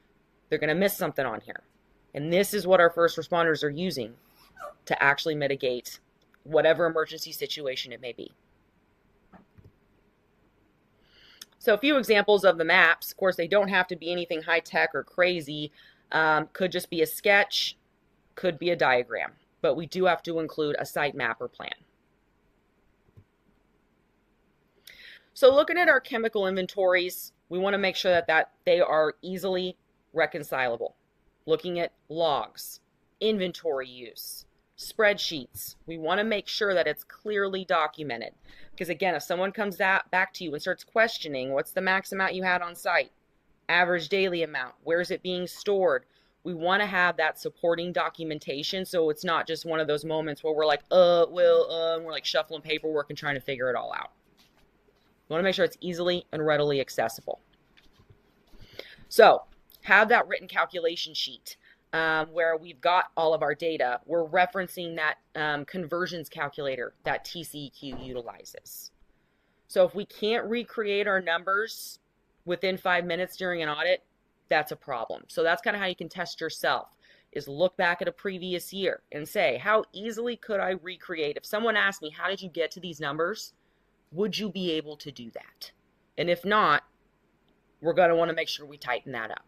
they're going to miss something on here. And this is what our first responders are using to actually mitigate whatever emergency situation it may be. So a few examples of the maps. Of course, they don't have to be anything high-tech or crazy. Could just be a sketch, could be a diagram. But we do have to include a site map or plan. So looking at our chemical inventories, we want to make sure that they are easily reconcilable. Looking at logs, inventory use, spreadsheets. We want to make sure that it's clearly documented. Because again, if someone comes back to you and starts questioning, what's the max amount you had on site? Average daily amount? Where is it being stored? We want to have that supporting documentation so it's not just one of those moments where we're like, and we're like shuffling paperwork and trying to figure it all out. We want to make sure it's easily and readily accessible. So have that written calculation sheet where we've got all of our data. We're referencing that conversions calculator that TCEQ utilizes. So if we can't recreate our numbers within 5 minutes during an audit, that's a problem. So that's kind of how you can test yourself, is look back at a previous year and say, how easily could I recreate? If someone asked me, how did you get to these numbers? Would you be able to do that? And if not, we're going to want to make sure we tighten that up.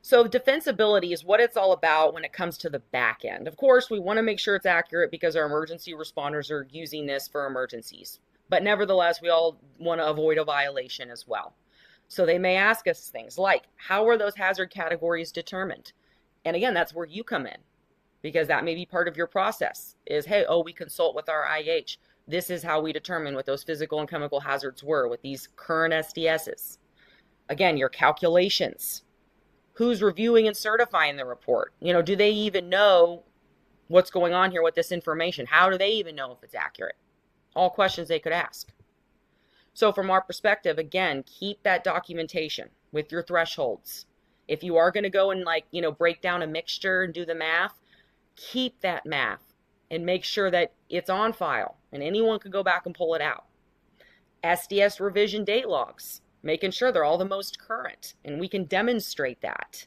So defensibility is what it's all about when it comes to the back end. Of course, we want to make sure it's accurate because our emergency responders are using this for emergencies. But nevertheless, we all want to avoid a violation as well. So they may ask us things like, how are those hazard categories determined? And again, that's where you come in. Because that may be part of your process is, hey, we consult with our IH. This is how we determine what those physical and chemical hazards were with these current SDSs. Again, your calculations. Who's reviewing and certifying the report? Do they even know what's going on here with this information? How do they even know if it's accurate? All questions they could ask. So from our perspective, again, keep that documentation with your thresholds. If you are going to go and break down a mixture and do the math, keep that math and make sure that it's on file and anyone can go back and pull it out. SDS revision date logs, making sure they're all the most current and we can demonstrate that.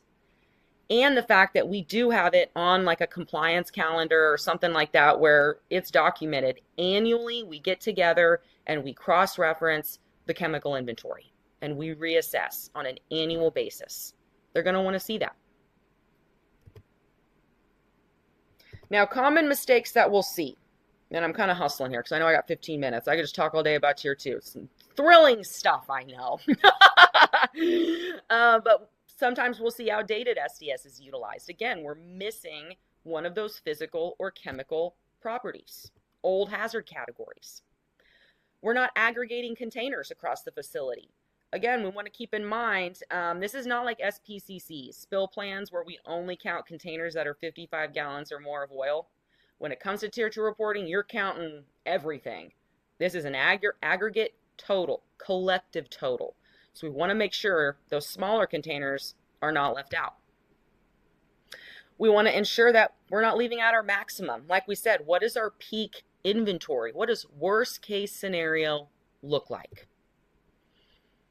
And the fact that we do have it on like a compliance calendar or something like that where it's documented. Annually, we get together and we cross-reference the chemical inventory and we reassess on an annual basis. They're going to want to see that. Now, common mistakes that we'll see, and I'm kind of hustling here because I know I got 15 minutes. I could just talk all day about tier 2. Some thrilling stuff, I know. But sometimes we'll see outdated SDS is utilized. Again, we're missing one of those physical or chemical properties, old hazard categories. We're not aggregating containers across the facility. Again, we want to keep in mind, this is not like SPCCs, spill plans where we only count containers that are 55 gallons or more of oil. When it comes to tier 2 reporting, you're counting everything. This is an aggregate total, collective total. So we want to make sure those smaller containers are not left out. We want to ensure that we're not leaving out our maximum. Like we said, what is our peak inventory? What does worst case scenario look like?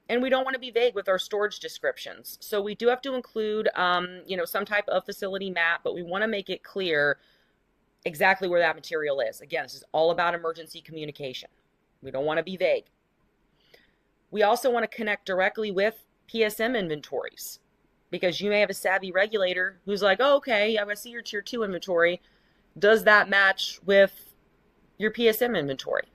And we don't want to be vague with our storage descriptions. So we do have to include, some type of facility map, but we want to make it clear exactly where that material is. Again, this is all about emergency communication. We don't want to be vague. We also want to connect directly with PSM inventories, because you may have a savvy regulator who's like, oh, okay, I see your tier 2 inventory. Does that match with your PSM inventory?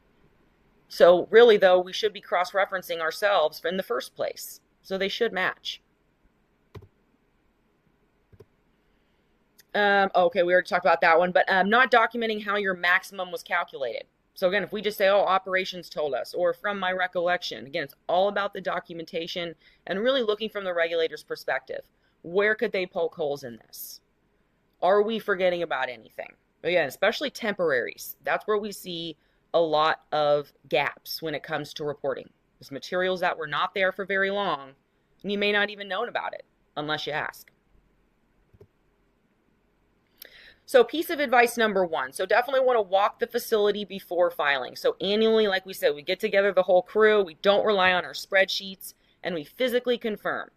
So really, though, we should be cross-referencing ourselves in the first place. So they should match. Okay, we already talked about that one, but not documenting how your maximum was calculated. So again, if we just say, oh, operations told us, or from my recollection, again, it's all about the documentation and really looking from the regulator's perspective. Where could they poke holes in this? Are we forgetting about anything? Again, especially temporaries. That's where we see a lot of gaps when it comes to reporting. There's materials that were not there for very long, and you may not even know about it unless you ask. So piece of advice number 1. So definitely want to walk the facility before filing. So annually, like we said, we get together the whole crew. We don't rely on our spreadsheets, and we physically confirm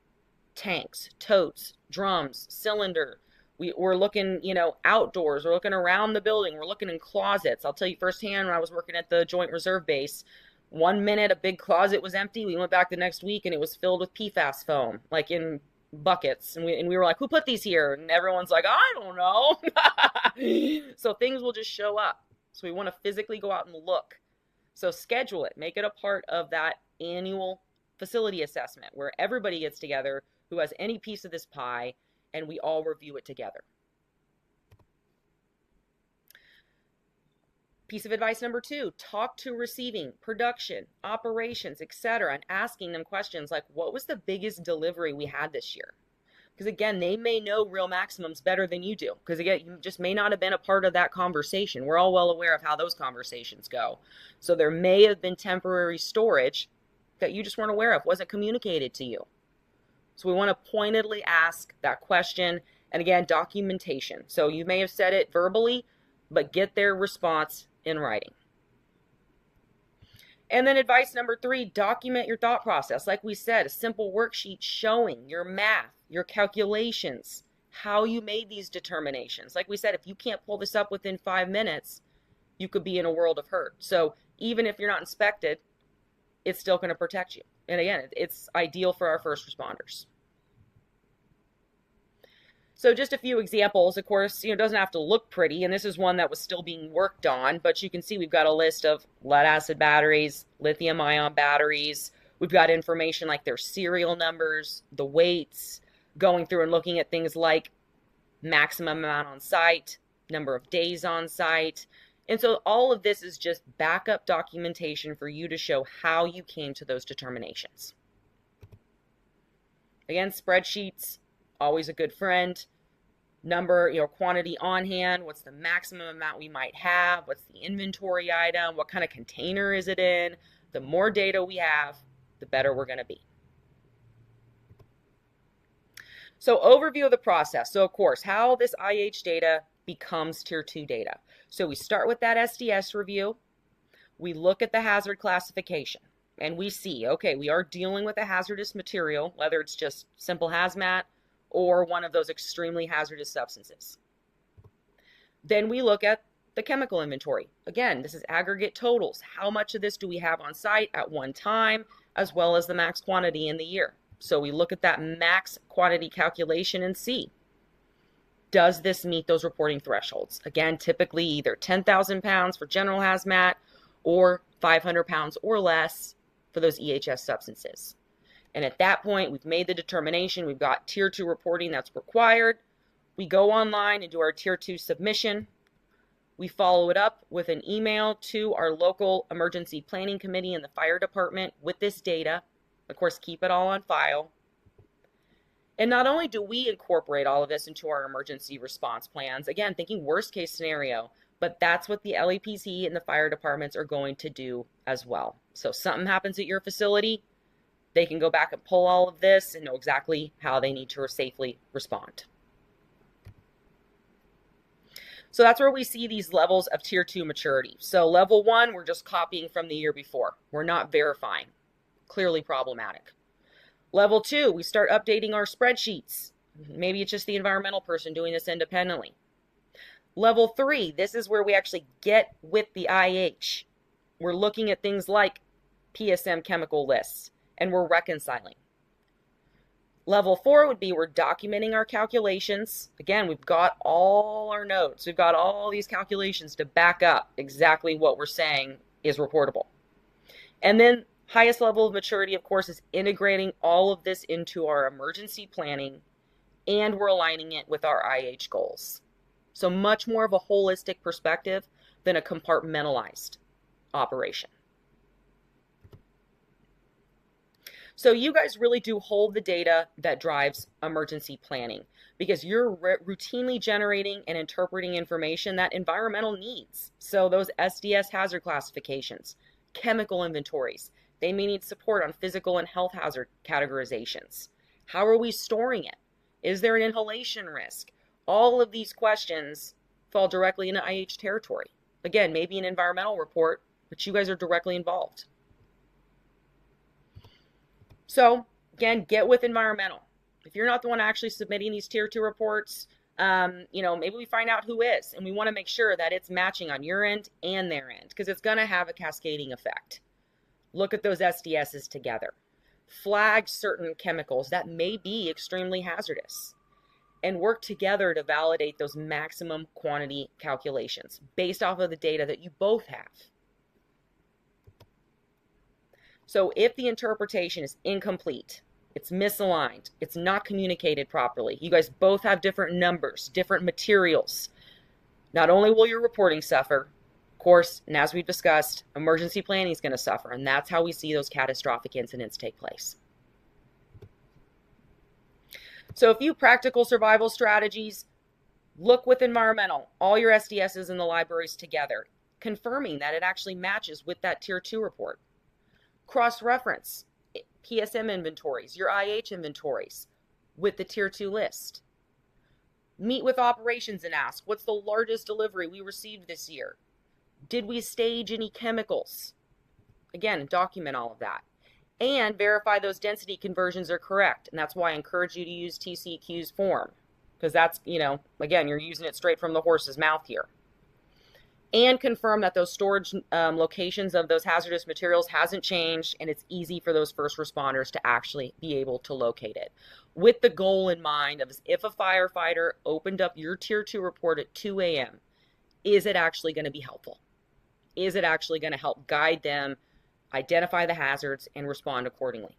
tanks, totes, drums, cylinder. We're looking, outdoors. We're looking around the building. We're looking in closets. I'll tell you firsthand, when I was working at the Joint Reserve Base, one minute a big closet was empty. We went back the next week and it was filled with PFAS foam, like in buckets. And we were like, who put these here? And everyone's like, I don't know. So things will just show up. So we want to physically go out and look. So schedule it. Make it a part of that annual facility assessment where everybody gets together who has any piece of this pie, and we all review it together. Piece of advice number 2, talk to receiving, production, operations, etc., and asking them questions like, what was the biggest delivery we had this year? Because again, they may know real maximums better than you do. Because again, you just may not have been a part of that conversation. We're all well aware of how those conversations go. So there may have been temporary storage that you just weren't aware of, wasn't communicated to you. So we want to pointedly ask that question. And again, documentation. So you may have said it verbally, but get their response in writing. And then advice number 3, document your thought process. Like we said, a simple worksheet showing your math, your calculations, how you made these determinations. Like we said, if you can't pull this up within 5 minutes, you could be in a world of hurt. So even if you're not inspected, it's still going to protect you. And again, it's ideal for our first responders. So just a few examples. Of course, it doesn't have to look pretty, and this is one that was still being worked on, but you can see we've got a list of lead acid batteries, lithium ion batteries. We've got information like their serial numbers, the weights, going through and looking at things like maximum amount on site, number of days on site. And so all of this is just backup documentation for you to show how you came to those determinations. Again, spreadsheets, always a good friend. Number, quantity on hand, what's the maximum amount we might have, what's the inventory item, what kind of container is it in. The more data we have, the better we're going to be. So overview of the process. So of course, how this IH data becomes Tier 2 data. So we start with that SDS review. We look at the hazard classification and we see, okay, we are dealing with a hazardous material, whether it's just simple hazmat or one of those extremely hazardous substances. Then we look at the chemical inventory. Again, this is aggregate totals. How much of this do we have on site at one time, as well as the max quantity in the year? So we look at that max quantity calculation and see, does this meet those reporting thresholds? Again, typically either 10,000 pounds for general hazmat or 500 pounds or less for those EHS substances. And at that point, we've made the determination. We've got Tier 2 reporting that's required. We go online and do our Tier 2 submission. We follow it up with an email to our local emergency planning committee and the fire department with this data. Of course, keep it all on file. And not only do we incorporate all of this into our emergency response plans, again, thinking worst case scenario, But that's what the LEPC and the fire departments are going to do as well. So if something happens at your facility, they can go back and pull all of this and know exactly how they need to safely respond. So that's where we see these levels of tier 2 maturity. So level 1, we're just copying from the year before. We're not verifying. Clearly problematic. Level 2, we start updating our spreadsheets. Maybe it's just the environmental person doing this independently. Level 3, this is where we actually get with the IH. We're looking at things like PSM chemical lists, and we're reconciling. Level 4 would be we're documenting our calculations. Again, we've got all our notes. We've got all these calculations to back up exactly what we're saying is reportable. And then highest level of maturity, of course, is integrating all of this into our emergency planning, and we're aligning it with our IH goals. So much more of a holistic perspective than a compartmentalized operation. So you guys really do hold the data that drives emergency planning, because you're routinely generating and interpreting information that environmental needs. So those SDS hazard classifications, chemical inventories, they may need support on physical and health hazard categorizations. How are we storing it? Is there an inhalation risk? All of these questions fall directly into IH territory. Again, maybe an environmental report, but you guys are directly involved. So again, get with environmental. If you're not the one actually submitting these tier 2 reports, maybe we find out who is, and we want to make sure that it's matching on your end and their end, because it's going to have a cascading effect. Look at those SDSs together. Flag certain chemicals that may be extremely hazardous, and work together to validate those maximum quantity calculations based off of the data that you both have. So if the interpretation is incomplete, it's misaligned, it's not communicated properly, you guys both have different numbers, different materials, not only will your reporting suffer, of course, and as we've discussed, emergency planning is going to suffer, and that's how we see those catastrophic incidents take place. So a few practical survival strategies. Look with environmental, all your SDSs in the libraries together, confirming that it actually matches with that tier 2 report. Cross-reference PSM inventories, your IH inventories with the tier 2 list. Meet with operations and ask, what's the largest delivery we received this year? Did we stage any chemicals? Again, document all of that. And verify those density conversions are correct. And that's why I encourage you to use TCEQ's form. Because that's, again, you're using it straight from the horse's mouth here. And confirm that those storage locations of those hazardous materials hasn't changed, and it's easy for those first responders to actually be able to locate it. With the goal in mind of if a firefighter opened up your tier 2 report at 2 a.m., is it actually going to be helpful? Is it actually going to help guide them, identify the hazards, and respond accordingly?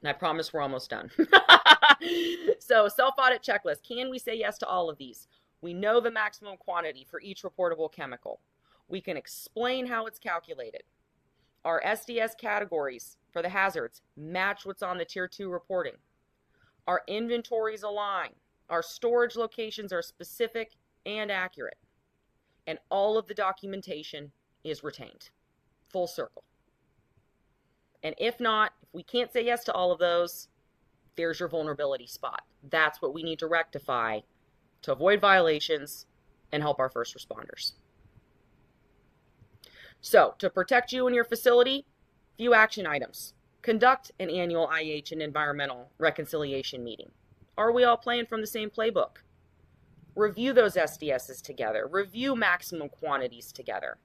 And I promise we're almost done. So self-audit checklist. Can we say yes to all of these? We know the maximum quantity for each reportable chemical. We can explain how it's calculated. Our SDS categories for the hazards match what's on the tier 2 reporting. Our inventories align. Our storage locations are specific and accurate. And all of the documentation is retained. Full circle. And if not, if we can't say yes to all of those, there's your vulnerability spot. That's what we need to rectify to avoid violations and help our first responders. So, to protect you and your facility, few action items. Conduct an annual IH and environmental reconciliation meeting. Are we all playing from the same playbook? Review those SDSs together. Review maximum quantities together.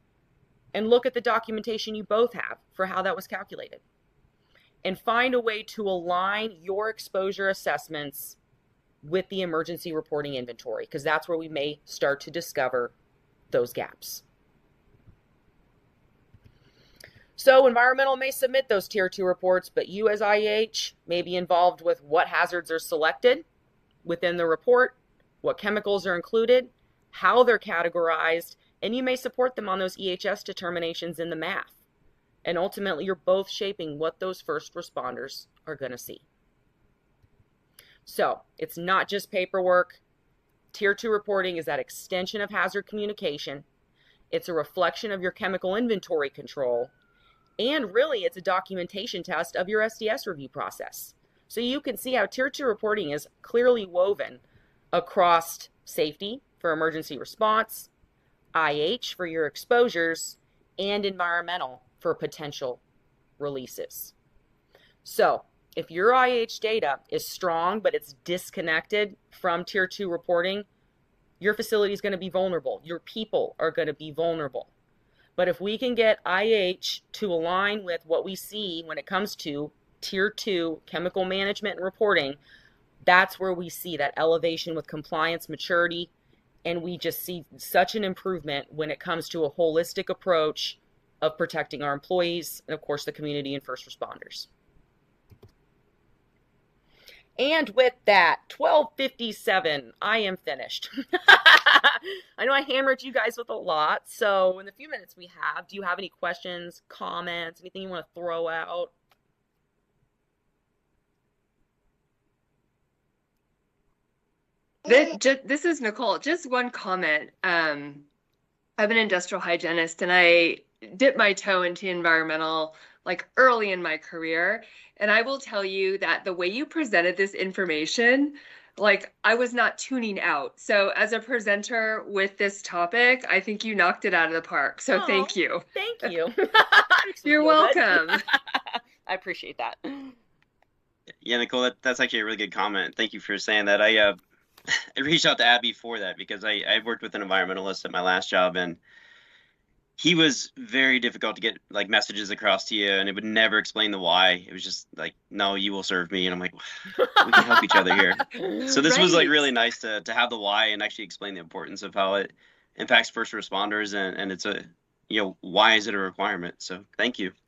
And look at the documentation you both have for how that was calculated. And find a way to align your exposure assessments with the emergency reporting inventory, because that's where we may start to discover those gaps. So environmental may submit those tier 2 reports, but you as IH may be involved with what hazards are selected within the report, what chemicals are included, how they're categorized, and you may support them on those EHS determinations in the math. And ultimately, you're both shaping what those first responders are going to see. So it's not just paperwork. Tier 2 reporting is that extension of hazard communication. It's a reflection of your chemical inventory control. And really, it's a documentation test of your SDS review process. So you can see how Tier 2 reporting is clearly woven across safety for emergency response, IH for your exposures, and environmental for potential releases. So if your IH data is strong, but it's disconnected from Tier 2 reporting, your facility is going to be vulnerable. Your people are going to be vulnerable. But if we can get IH to align with what we see when it comes to Tier 2 chemical management and reporting, that's where we see that elevation with compliance maturity. And we just see such an improvement when it comes to a holistic approach of protecting our employees and, of course, the community and first responders. And with that, 12:57, I am finished. I know I hammered you guys with a lot. So in the few minutes we have, do you have any questions, comments, anything you want to throw out? This is Nicole. Just one comment. I'm an industrial hygienist and I dipped my toe into environmental like early in my career. And I will tell you that the way you presented this information, like I was not tuning out. So as a presenter with this topic, I think you knocked it out of the park. So thank you. Thank you. You're welcome. I appreciate that. Yeah, Nicole, that's actually a really good comment. Thank you for saying that. I reached out to Abby for that because I worked with an environmentalist at my last job, and he was very difficult to get like messages across to you, and it would never explain the why. It was just like, no, you will serve me. And I'm like, we can help each other here. So this was like really nice to have the why and actually explain the importance of how it impacts first responders, and it's a, why is it a requirement? So thank you.